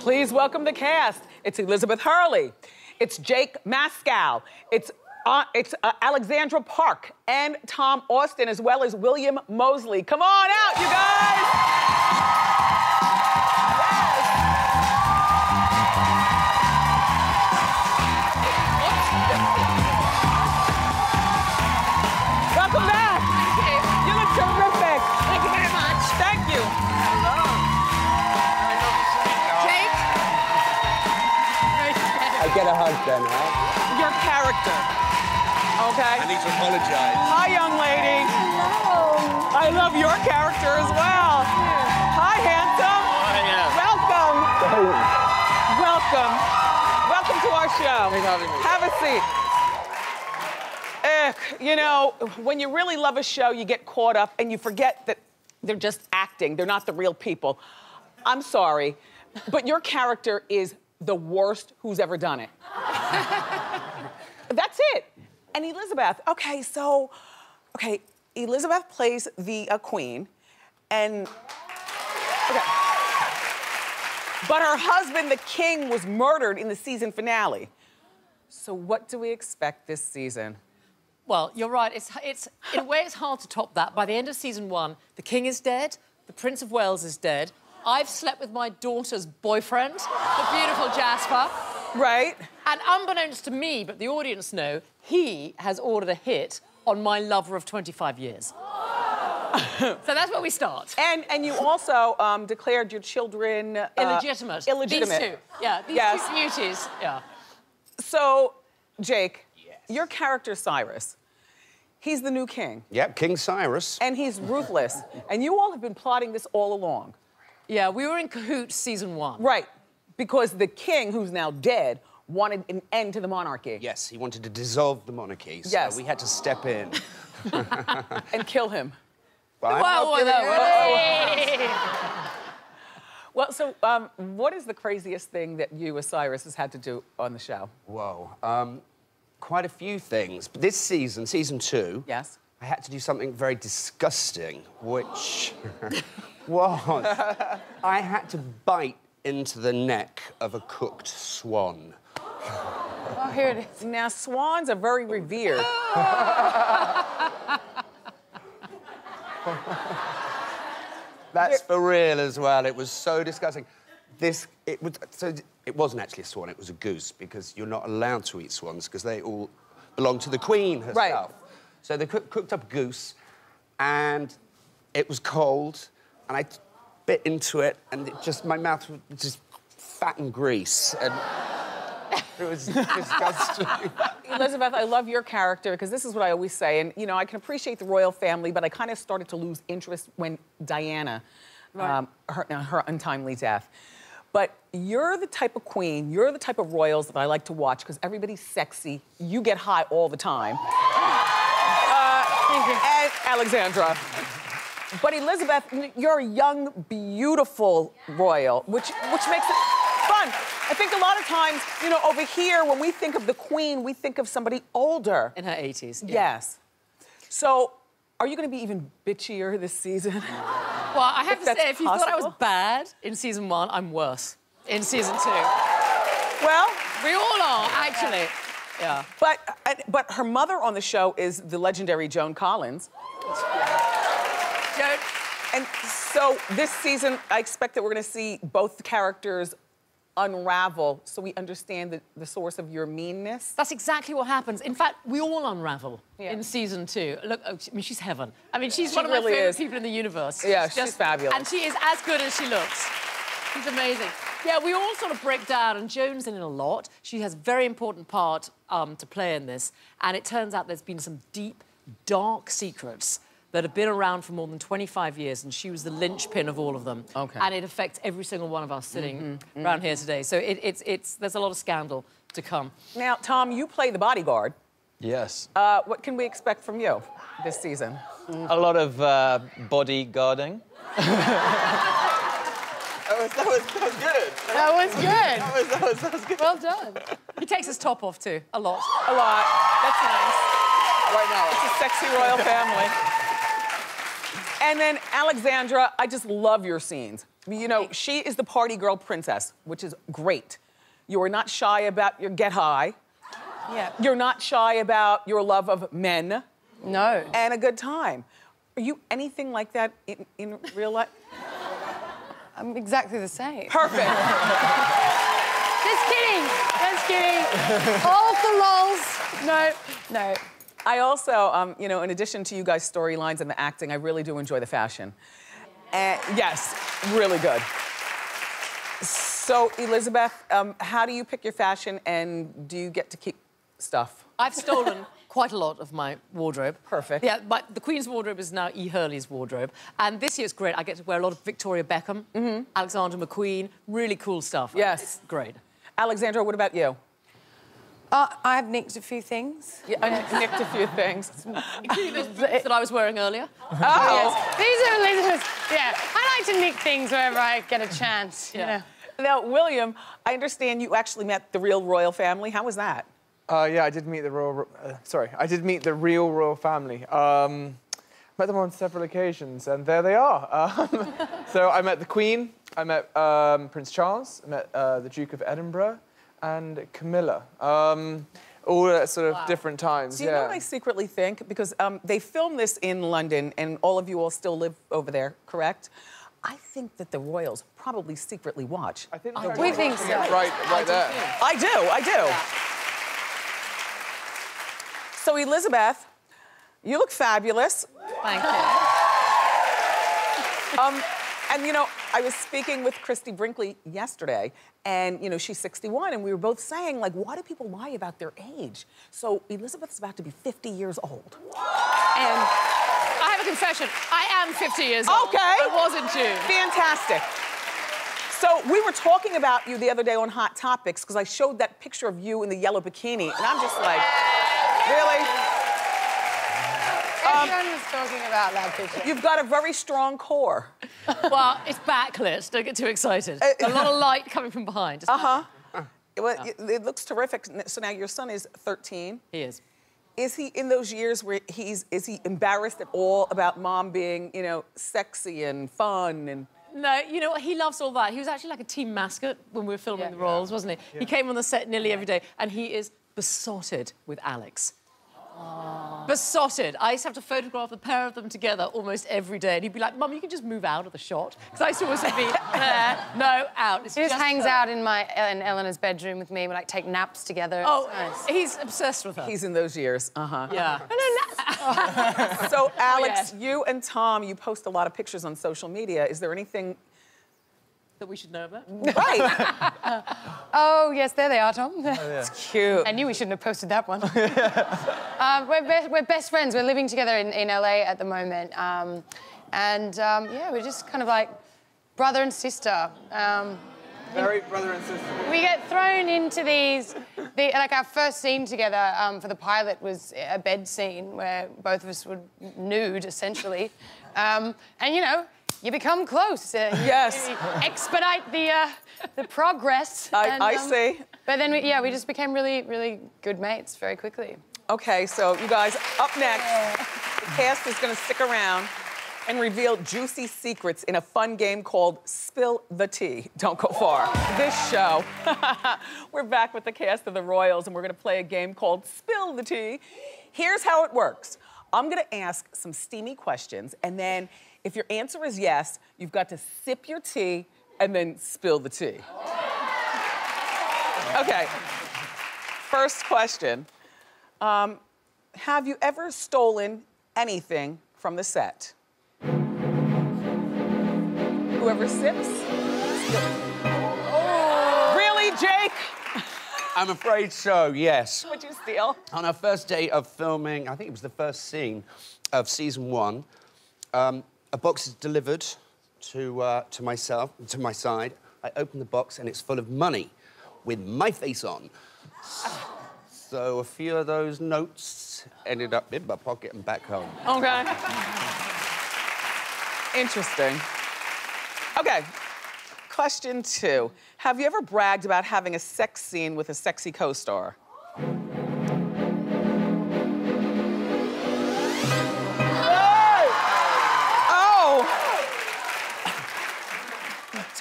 Please welcome the cast. It's Elizabeth Hurley. It's Jake Mascow. It's Alexandra Park and Tom Austin, as well as William Mosley. Come on out, you guys! Welcome back. Thank you. You look terrific. Thank you very much. Thank you. Hello. Jake? I get a hug then, right? Your character. Okay. I need to apologize. Hi, young lady. Hello. I love your character as well. Hi, handsome. Welcome. Welcome. Welcome to our show. Thanks for having me. Have a seat. You know, when you really love a show, you get caught up and you forget that they're just acting. They're not the real people. I'm sorry, but your character is the worst who's ever done it. That's it. And Elizabeth, okay, Elizabeth plays the queen, and, okay. But her husband, the king, was murdered in the season finale. So what do we expect this season? Well, you're right. It's in a way, it's hard to top that. By the end of season 1, the king is dead, the Prince of Wales is dead. I've slept with my daughter's boyfriend, the beautiful Jasper. Right. And unbeknownst to me, but the audience know, he has ordered a hit on my lover of 25 years. So that's where we start. And you also declared your children... illegitimate. Illegitimate. These two. Yeah, these Yes. two beauties. Yeah. So, Jake, your character, Cyrus, he's the new king. Yep, King Cyrus. And he's ruthless. And you all have been plotting this all along. Yeah, we were in cahoots season 1. Right. Because the king, who's now dead, wanted an end to the monarchy. Yes, he wanted to dissolve the monarchy, so Yes. we had to step in. And kill him. But Well, so what is the craziest thing that you, as Cyrus, has had to do on the show? Whoa. Quite a few things. But this season, season 2... Yes. I had to do something very disgusting, which was... I had to bite into the neck of a cooked swan. Oh, here it is. Now, swans are very revered. That's for real as well. It was so disgusting. It wasn't actually a swan, it was a goose, because you're not allowed to eat swans, because they all belong to the queen herself. Right. So they cooked up goose, and it was cold, and I bit into it, and my mouth was just fat and grease, and it was disgusting. Elizabeth, I love your character, because this is what I always say, and, you know, I can appreciate the royal family, but I kind of started to lose interest when Diana, her untimely death. But you're the type of queen, you're the type of royals that I like to watch, because everybody's sexy, you get high all the time. And Alexandra. But Elizabeth, you're a young, beautiful royal, which makes it fun. I think a lot of times, you know, over here, when we think of the queen, we think of somebody older. In her 80s. Yeah. Yes. So, are you going to be even bitchier this season? Well, I have to say, if you thought I was bad in season 1, I'm worse in season 2. Well, We all are, actually. Yeah. But her mother on the show is the legendary Joan Collins. Joan. And so this season, I expect that we're going to see both characters unravel so we understand the source of your meanness. That's exactly what happens. In fact, we all unravel in season 2. Look, I mean, she's heaven. I mean, she's one of my favorite people in the universe. Yeah, she's fabulous. And she is as good as she looks. She's amazing. Yeah, we all sort of break down, and Joan's in it a lot. She has a very important part to play in this, and it turns out there's been some deep, dark secrets that have been around for more than 25 years, and she was the linchpin of all of them. Okay. And it affects every single one of us sitting around here today. So there's a lot of scandal to come. Now, Tom, you play the bodyguard. Yes. What can we expect from you this season? A lot of bodyguarding. That was good. That was good. That was good. Well done. He takes his top off, too. A lot. A lot. That's nice. Right now. It's a sexy royal family. And then, Alexandra, I just love your scenes. You know, she is the party girl princess, which is great. You are not shy about your get high. Yeah. You're not shy about your love of men. No. And a good time. Are you anything like that in real life? I'm exactly the same. Perfect. Just kidding. Just kidding. All for lols. No, no. I also, you know, in addition to you guys' storylines and the acting, I really do enjoy the fashion. And yes, really good. So, Elizabeth, how do you pick your fashion and do you get to keep stuff? I've stolen quite a lot of my wardrobe. Perfect. Yeah, but the Queen's wardrobe is now E. Hurley's wardrobe. And this year it's great. I get to wear a lot of Victoria Beckham, Alexander McQueen, really cool stuff. Yes. It's great. Alexandra, what about you? I have nicked a few things. Yeah, I nicked a few things. Including those boots that I was wearing earlier. Oh. Yes. These are Elizabeth's. Yeah. I like to nick things wherever I get a chance. Yeah. You know. Now, William, I understand you actually met the real royal family. How was that? Yeah, I did meet the I did meet the real royal family. Met them on several occasions, and there they are. So I met the Queen, I met Prince Charles, I met the Duke of Edinburgh, and Camilla. All at sort of different times. Do you know what I secretly think? Because they filmed this in London, and all of you all still live over there, correct? I think that the royals probably secretly watch. I think We think so. Right there. I do. Yeah. So, Elizabeth, you look fabulous. Thank you. And, you know, I was speaking with Christy Brinkley yesterday, and, you know, she's 61, and we were both saying, like, why do people lie about their age? So, Elizabeth's about to be 50 years old. And I have a confession. I am 50 years old. Okay. I was in June. Fantastic. So we were talking about you the other day on Hot Topics because I showed that picture of you in the yellow bikini, and I'm just like, really? Everyone was talking about that picture. You've got a very strong core. Well, it's backlit. Don't get too excited. A lot of light coming from behind. It's Well, it looks terrific. So now your son is 13. He is. Is he in those years where is he embarrassed at all about mom being, you know, sexy and fun and... No, you know what? He loves all that. He was actually like a team mascot when we were filming The Royals, wasn't he? Yeah. He came on the set nearly every day, and he is besotted with Alex. Aww. Besotted. I used to have to photograph the pair of them together almost every day, and he'd be like, Mum, you can just move out of the shot. Because I used to always be there, no, out. He just hangs out in Eleanor's bedroom with me. We like take naps together. Oh, nice. He's obsessed with her. He's in those years, Yeah. So, Alex, you and Tom, you post a lot of pictures on social media. Is there anything... that we should know about? Right. Oh, yes, there they are, Tom. It's cute. I knew we shouldn't have posted that one. We're best friends. We're living together in LA at the moment. Yeah, we're just kind of like brother and sister. Very brother and sister. We get thrown into like our first scene together for the pilot was a bed scene where both of us were nude, essentially. And, you know, you become close. Yes. Expedite the progress. I see. But then, we just became really, really good mates very quickly. Okay, so you guys, up next, the cast is gonna stick around and reveal juicy secrets in a fun game called Spill the Tea. Don't go far. This show, we're back with the cast of The Royals, and we're gonna play a game called Spill the Tea. Here's how it works. I'm gonna ask some steamy questions, and then if your answer is yes, you've got to sip your tea and then spill the tea. Okay, first question. Have you ever stolen anything from the set? Whoever sips? Oh. Really, Jake? I'm afraid so, yes. What'd you steal? On our first day of filming, I think it was the first scene of season 1, a box is delivered to my side. I open the box and it's full of money with my face on. So a few of those notes ended up in my pocket and back home. Okay. Interesting. Okay, question 2. Have you ever bragged about having a sex scene with a sexy co-star?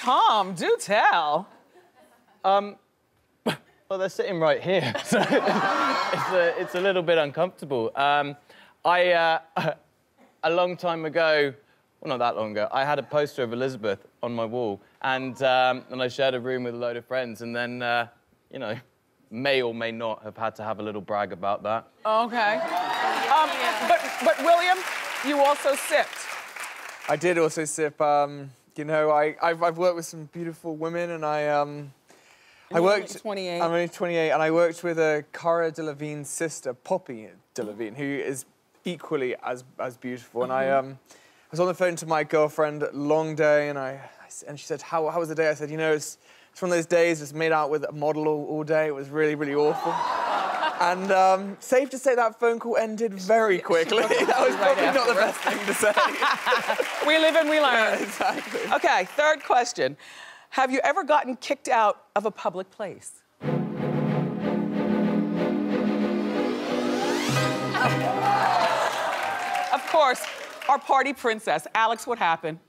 Tom, do tell. Well, they're sitting right here, so it's a little bit uncomfortable. A long time ago, well, not that long ago, I had a poster of Elizabeth on my wall, and I shared a room with a load of friends, and then, you know, may or may not have had to have a little brag about that. Okay. But William, you also sipped. I did also sip. You know, I've worked with some beautiful women, and I worked. You're 28. I'm only 28, and I worked with Cara Delevingne's sister, Poppy Delevingne, who is equally as beautiful. And I was on the phone to my girlfriend, long day, and she said, "How was the day?" I said, "You know, it's one of those days. Just made out with a model all day. It was really, really awful." And safe to say that phone call ended very quickly. That was probably not the best thing to say. We live and we learn. Yeah, exactly. Okay, third question. Have you ever gotten kicked out of a public place? Of course, our party princess. Alex, what happened?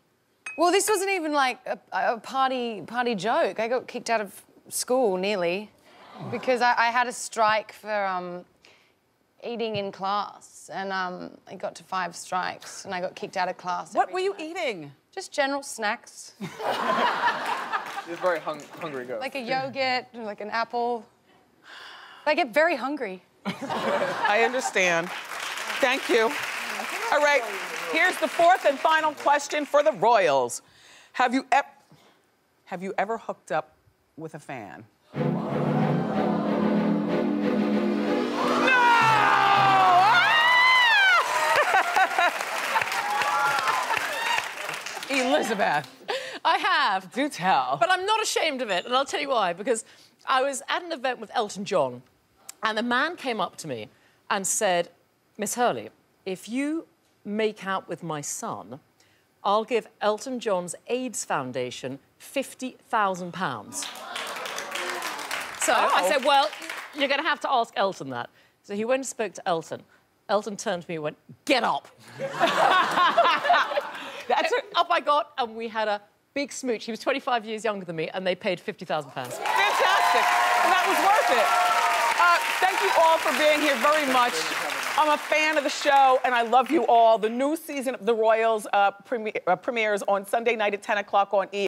Well, this wasn't even like a party joke. I got kicked out of school nearly because I had a strike for eating in class, and I got to 5 strikes, and I got kicked out of class. What were you eating? Just general snacks. She's a very hungry girl. Like a yogurt, like an apple. I get very hungry. I understand. Thank you. All right, here's the fourth and final question for the Royals. Have you ever hooked up with a fan? Elizabeth. I have. Do tell. But I'm not ashamed of it, and I'll tell you why. Because I was at an event with Elton John, and the man came up to me and said, "Miss Hurley, if you make out with my son, I'll give Elton John's AIDS Foundation £50,000. So I said, well, you're going to have to ask Elton that. So he went and spoke to Elton. Elton turned to me and went, "Get up." Up I got, and we had a big smooch. He was 25 years younger than me, and they paid £50,000. Fantastic. And that was worth it. Thank you all for being here very much. I'm a fan of the show, and I love you all. The new season of The Royals premieres on Sunday night at 10 o'clock on E!